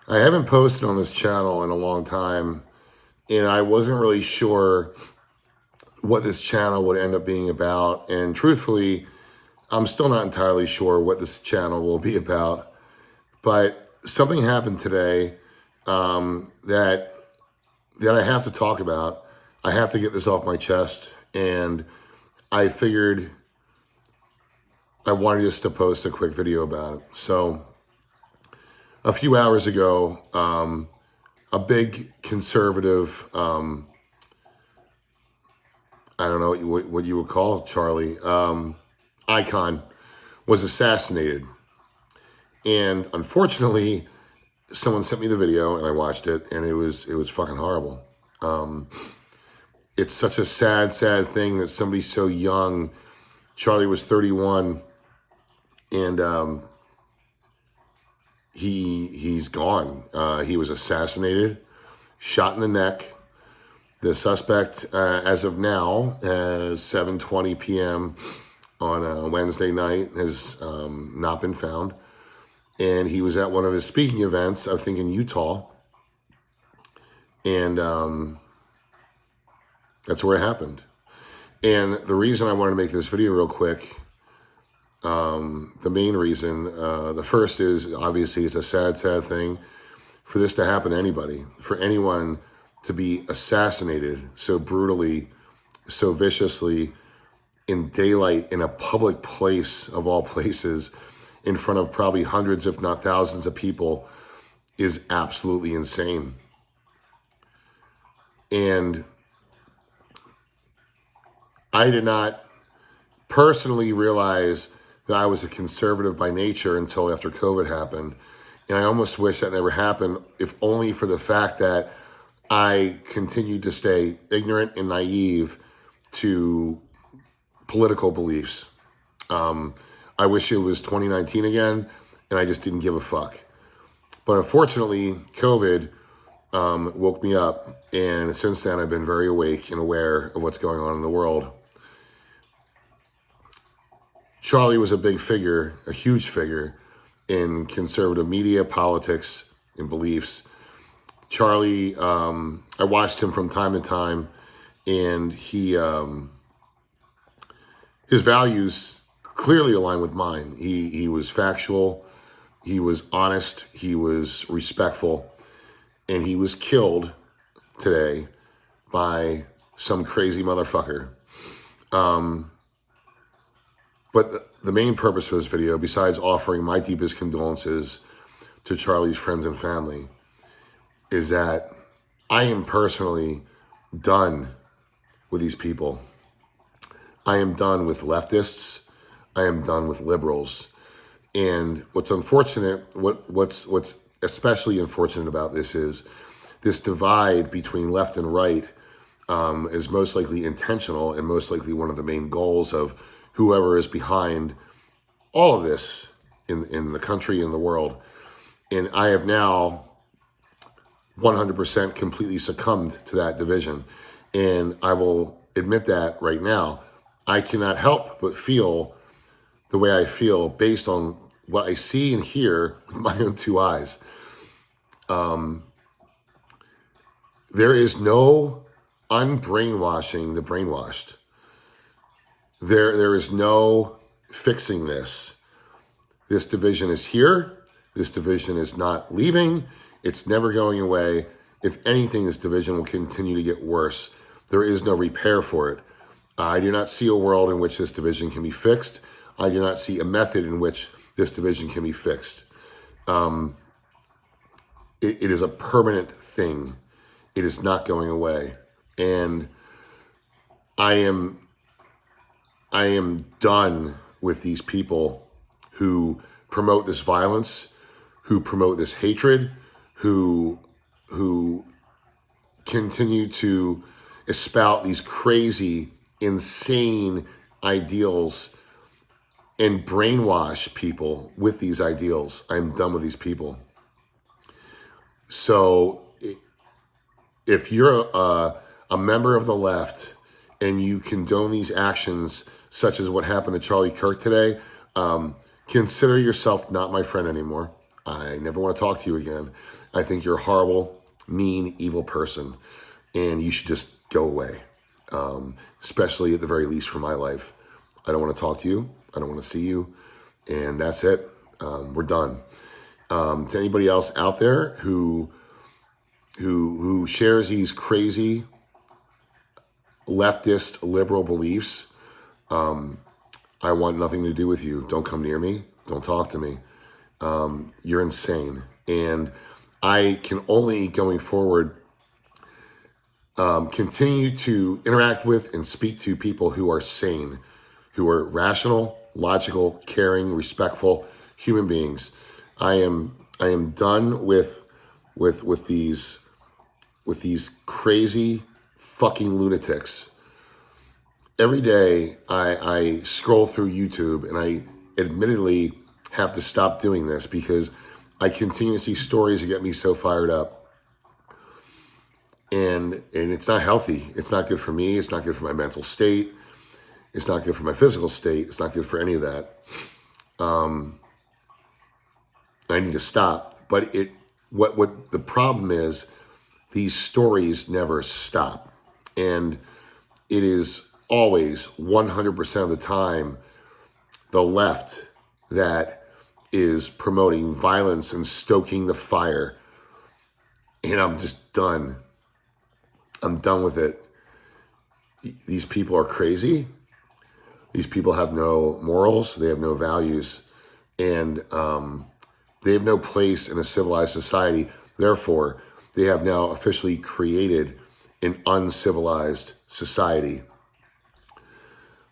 I haven't posted on this channel in a long time, and I wasn't really sure what this channel would end up being about. And truthfully, I'm still not entirely sure what this channel will be about. But something happened today that I have to talk about. I have to get this off my chest, and I figured I wanted just to post a quick video about it. So a few hours ago, a big conservative, I don't know what you would call it, Charlie, icon was assassinated. And unfortunately, someone sent me the video and I watched it, and it was fucking horrible. It's such a sad thing that somebody so young, Charlie was 31, and he's gone. He was assassinated, shot in the neck. The suspect, as of now, 7:20 p.m. on a Wednesday night, has not been found. And he was at one of his speaking events, I think in Utah. And that's where it happened. And the reason I wanted to make this video real quick, the main reason, the first is obviously it's a sad thing for this to happen to anybody, for anyone to be assassinated so brutally, so viciously, in daylight, in a public place of all places, in front of probably hundreds, if not thousands of people, is absolutely insane. And I did not personally realize that I was a conservative by nature until after COVID happened. And I almost wish that never happened, if only for the fact that I continued to stay ignorant and naive to political beliefs. I wish it was 2019 again, and I just didn't give a fuck. But unfortunately, COVID woke me up, and since then I've been very awake and aware of what's going on in the world. Charlie was a big figure, a huge figure in conservative media, politics, and beliefs. Charlie, I watched him from time to time, and his values clearly align with mine. He was factual, he was honest, he was respectful, and he was killed today by some crazy motherfucker. But the main purpose of this video, besides offering my deepest condolences to Charlie's friends and family, is that I am personally done with these people. I am done with leftists. I am done with liberals. And what's unfortunate, what's especially unfortunate about this is this divide between left and right is most likely intentional and most likely one of the main goals of whoever is behind all of this in the country and the world. And I have now 100% completely succumbed to that division. And I will admit that right now. I cannot help but feel the way I feel based on what I see and hear with my own two eyes. There is no unbrainwashing the brainwashed. There is no fixing this. This division is here. This division is not leaving. It's never going away. If anything, this division will continue to get worse. There is no repair for it. I do not see a world in which this division can be fixed. I do not see a method in which this division can be fixed. It is a permanent thing. It is not going away. And I am done with these people who promote this violence, who promote this hatred, who continue to espout these crazy, insane ideals and brainwash people with these ideals. I'm done with these people. So if you're a member of the left and you condone these actions, such as what happened to Charlie Kirk today, consider yourself not my friend anymore. I never want to talk to you again. I think you're a horrible, mean, evil person, and you should just go away. Especially at the very least for my life. I don't want to talk to you. I don't want to see you. And that's it. We're done. To anybody else out there who shares these crazy leftist liberal beliefs, I want nothing to do with you. Don't come near me. Don't talk to me. You're insane. And I can only, going forward, continue to interact with and speak to people who are sane, who are rational, logical, caring, respectful human beings. I am done with these crazy fucking lunatics. Every day I scroll through YouTube, and I admittedly have to stop doing this because I continue to see stories that get me so fired up. And it's not healthy. It's not good for me. It's not good for my mental state. It's not good for my physical state. It's not good for any of that. I need to stop. But what the problem is, these stories never stop. And it is always 100% of the time the left that is promoting violence and stoking the fire. And I'm just done. I'm done with it. These people are crazy. These people have no morals. They have no values. And they have no place in a civilized society. Therefore, they have now officially created an uncivilized society.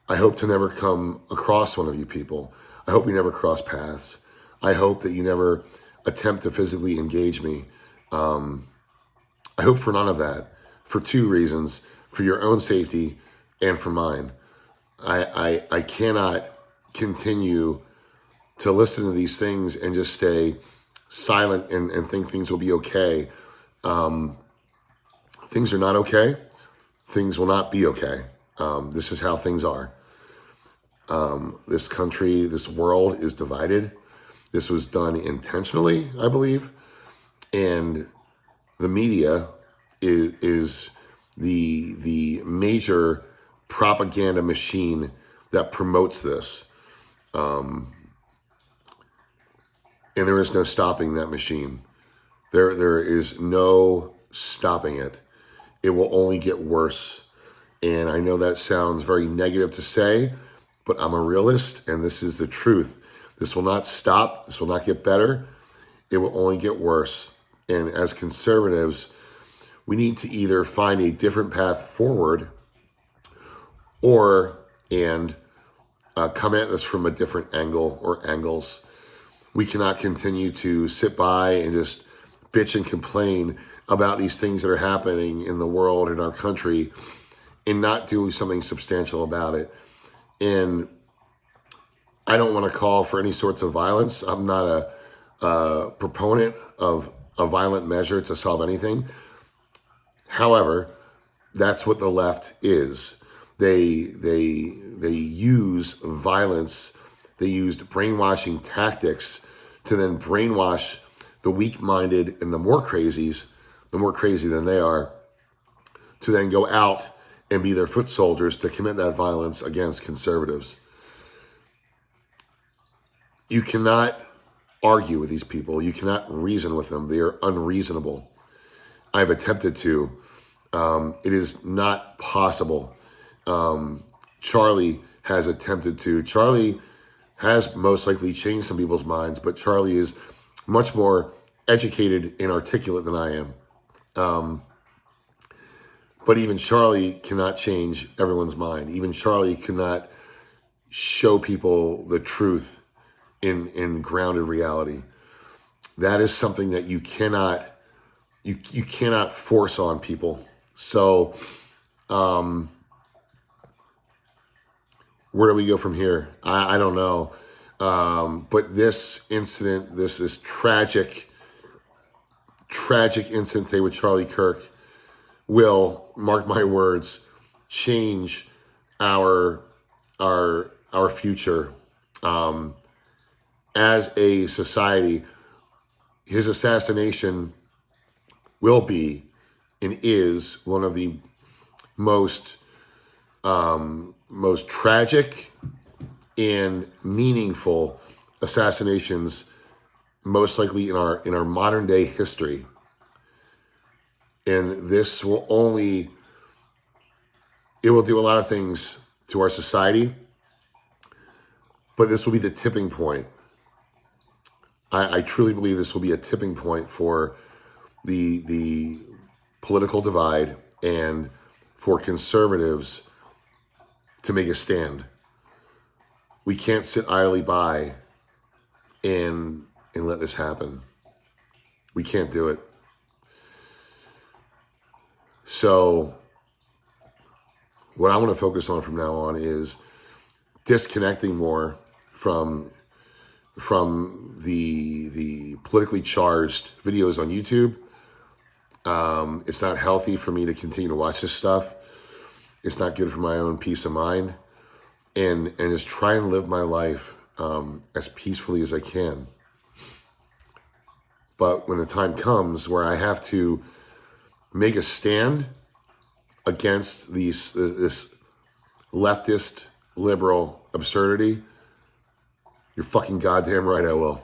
I hope to never come across one of you people. I hope we never cross paths. I hope that you never attempt to physically engage me. I hope for none of that, for two reasons: for your own safety and for mine. I cannot continue to listen to these things and just stay silent and think things will be okay. Things are not okay. Things will not be okay. This is how things are. This country, this world is divided. This was done intentionally, I believe. And the media is the major propaganda machine that promotes this. And there is no stopping that machine. There is no stopping it. It will only get worse. And I know that sounds very negative to say, but I'm a realist, and this is the truth. This will not stop. This will not get better. It will only get worse. And as conservatives, we need to either find a different path forward and come at this from a different angle or angles. We cannot continue to sit by and just bitch and complain about these things that are happening in the world, in our country, and not do something substantial about it. And I don't want to call for any sorts of violence. I'm not a proponent of a violent measure to solve anything. However, that's what the left is. They use violence. They used brainwashing tactics to then brainwash the weak-minded and the more crazy than they are, to then go out and be their foot soldiers to commit that violence against conservatives. You cannot argue with these people. You cannot reason with them. They are unreasonable. I've attempted to. It is not possible. Charlie has attempted to. Charlie has most likely changed some people's minds, but Charlie is much more educated and articulate than I am. But even Charlie cannot change everyone's mind. Even Charlie cannot show people the truth in grounded reality. That is something that you cannot force on people. So where do we go from here? I don't know. But this incident, this tragic incident today with Charlie Kirk will, mark my words, change our future as a society. His assassination will be and is one of the most tragic and meaningful assassinations, most likely in our modern day history. And this will it will do a lot of things to our society, but this will be the tipping point. I truly believe this will be a tipping point for the political divide and for conservatives to make a stand. We can't sit idly by and let this happen. We can't do it. So what I want to focus on from now on is disconnecting more from the politically charged videos on YouTube. It's not healthy for me to continue to watch this stuff. It's not good for my own peace of mind. And just try and live my life as peacefully as I can. But when the time comes where I have to make a stand against this leftist, liberal absurdity, you're fucking goddamn right I will.